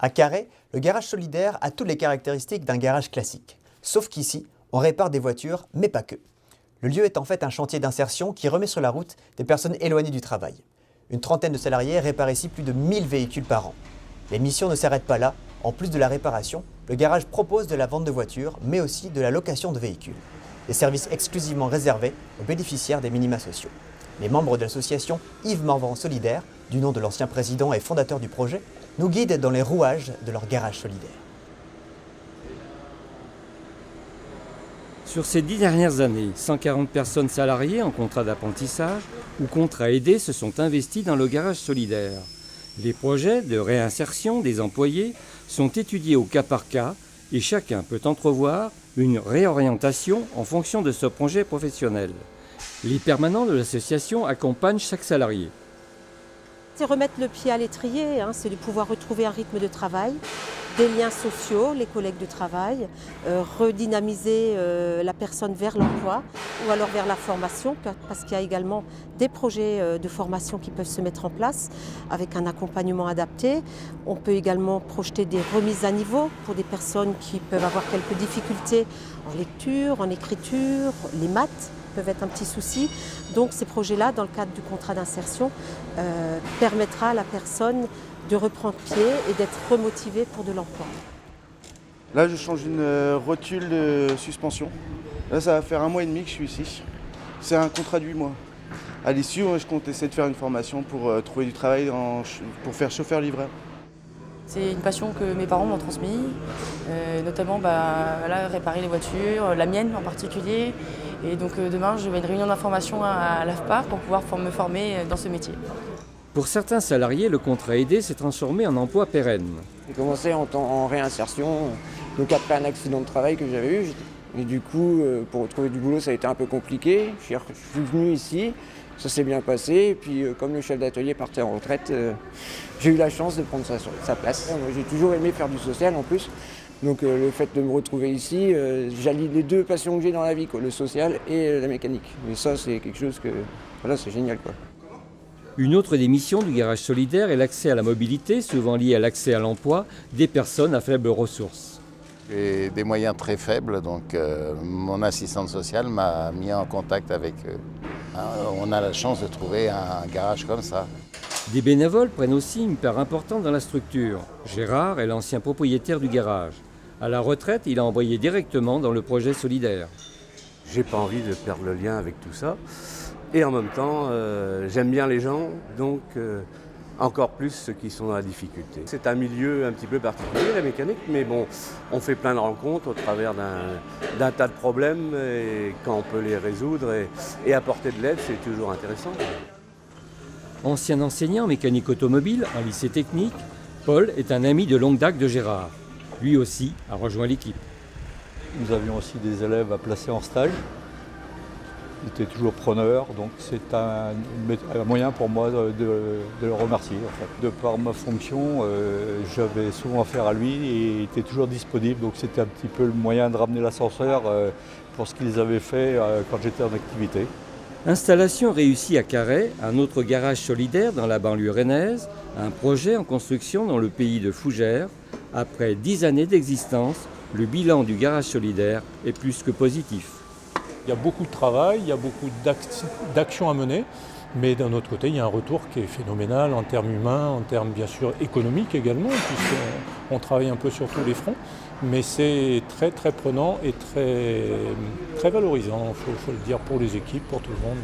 À Carhaix, le garage solidaire a toutes les caractéristiques d'un garage classique. Sauf qu'ici, on répare des voitures, mais pas que. Le lieu est en fait un chantier d'insertion qui remet sur la route des personnes éloignées du travail. Une trentaine de salariés réparent ici plus de 1000 véhicules par an. Les missions ne s'arrêtent pas là. En plus de la réparation, le garage propose de la vente de voitures, mais aussi de la location de véhicules. Des services exclusivement réservés aux bénéficiaires des minima sociaux. Les membres de l'association Yves Morvan Solidaire, du nom de l'ancien président et fondateur du projet, nous guident dans les rouages de leur garage solidaire. Sur ces 10 dernières années, 140 personnes salariées en contrat d'apprentissage ou contrat aidé se sont investies dans le garage solidaire. Les projets de réinsertion des employés sont étudiés au cas par cas et chacun peut entrevoir une réorientation en fonction de ce projet professionnel. Les permanents de l'association accompagnent chaque salarié. C'est remettre le pied à l'étrier, c'est de pouvoir retrouver un rythme de travail, des liens sociaux, les collègues de travail, redynamiser la personne vers l'emploi ou alors vers la formation, parce qu'il y a également des projets de formation qui peuvent se mettre en place avec un accompagnement adapté. On peut également projeter des remises à niveau pour des personnes qui peuvent avoir quelques difficultés en lecture, en écriture, les maths peuvent être un petit souci. Donc ces projets-là, dans le cadre du contrat d'insertion, permettra à la personne de reprendre pied et d'être remotivée pour de l'emploi. Là, je change une rotule de suspension. Là, ça va faire 1 mois et demi que je suis ici. C'est un contrat de 8 mois. À l'issue, je compte essayer de faire une formation pour trouver du travail pour faire chauffeur-livreur. C'est une passion que mes parents m'ont transmise, notamment là, réparer les voitures, la mienne en particulier. Et donc demain, je vais à une réunion d'information à l'AFPA pour pouvoir me former dans ce métier. Pour certains salariés, le contrat aidé s'est transformé en emploi pérenne. J'ai commencé en réinsertion, donc après un accident de travail que j'avais eu. Et du coup, pour trouver du boulot, ça a été un peu compliqué. Je suis venu ici, ça s'est bien passé. Et puis, comme le chef d'atelier partait en retraite, j'ai eu la chance de prendre sa place. Moi, j'ai toujours aimé faire du social en plus. Donc le fait de me retrouver ici, j'allie les deux passions que j'ai dans la vie, le social et la mécanique. Et ça, c'est quelque chose que, voilà, c'est génial, quoi. Une autre des missions du garage solidaire est l'accès à la mobilité, souvent lié à l'accès à l'emploi des personnes à faibles ressources. J'ai des moyens très faibles, donc mon assistante sociale m'a mis en contact avec eux. On a la chance de trouver un garage comme ça. Des bénévoles prennent aussi une part importante dans la structure. Gérard est l'ancien propriétaire du garage. À la retraite, il a embrayé directement dans le projet solidaire. J'ai pas envie de perdre le lien avec tout ça. Et en même temps, j'aime bien les gens, donc encore plus ceux qui sont dans la difficulté. C'est un milieu un petit peu particulier, la mécanique, mais bon, on fait plein de rencontres au travers d'un tas de problèmes, et quand on peut les résoudre et apporter de l'aide, c'est toujours intéressant. Ancien enseignant en mécanique automobile en lycée technique, Paul est un ami de longue date de Gérard. Lui aussi a rejoint l'équipe. Nous avions aussi des élèves à placer en stage. Ils étaient toujours preneurs, donc c'est un moyen pour moi de le remercier. En fait. De par ma fonction, j'avais souvent affaire à lui et il était toujours disponible, donc c'était un petit peu le moyen de ramener l'ascenseur pour ce qu'ils avaient fait quand j'étais en activité. Installation réussie à Carhaix, un autre garage solidaire dans la banlieue rennaise, un projet en construction dans le pays de Fougères. Après 10 années d'existence, le bilan du garage solidaire est plus que positif. Il y a beaucoup de travail, il y a beaucoup d'actions à mener, mais d'un autre côté, il y a un retour qui est phénoménal en termes humains, en termes bien sûr économiques également, puisqu'on travaille un peu sur tous les fronts, mais c'est très très prenant et très valorisant, il faut le dire, pour les équipes, pour tout le monde.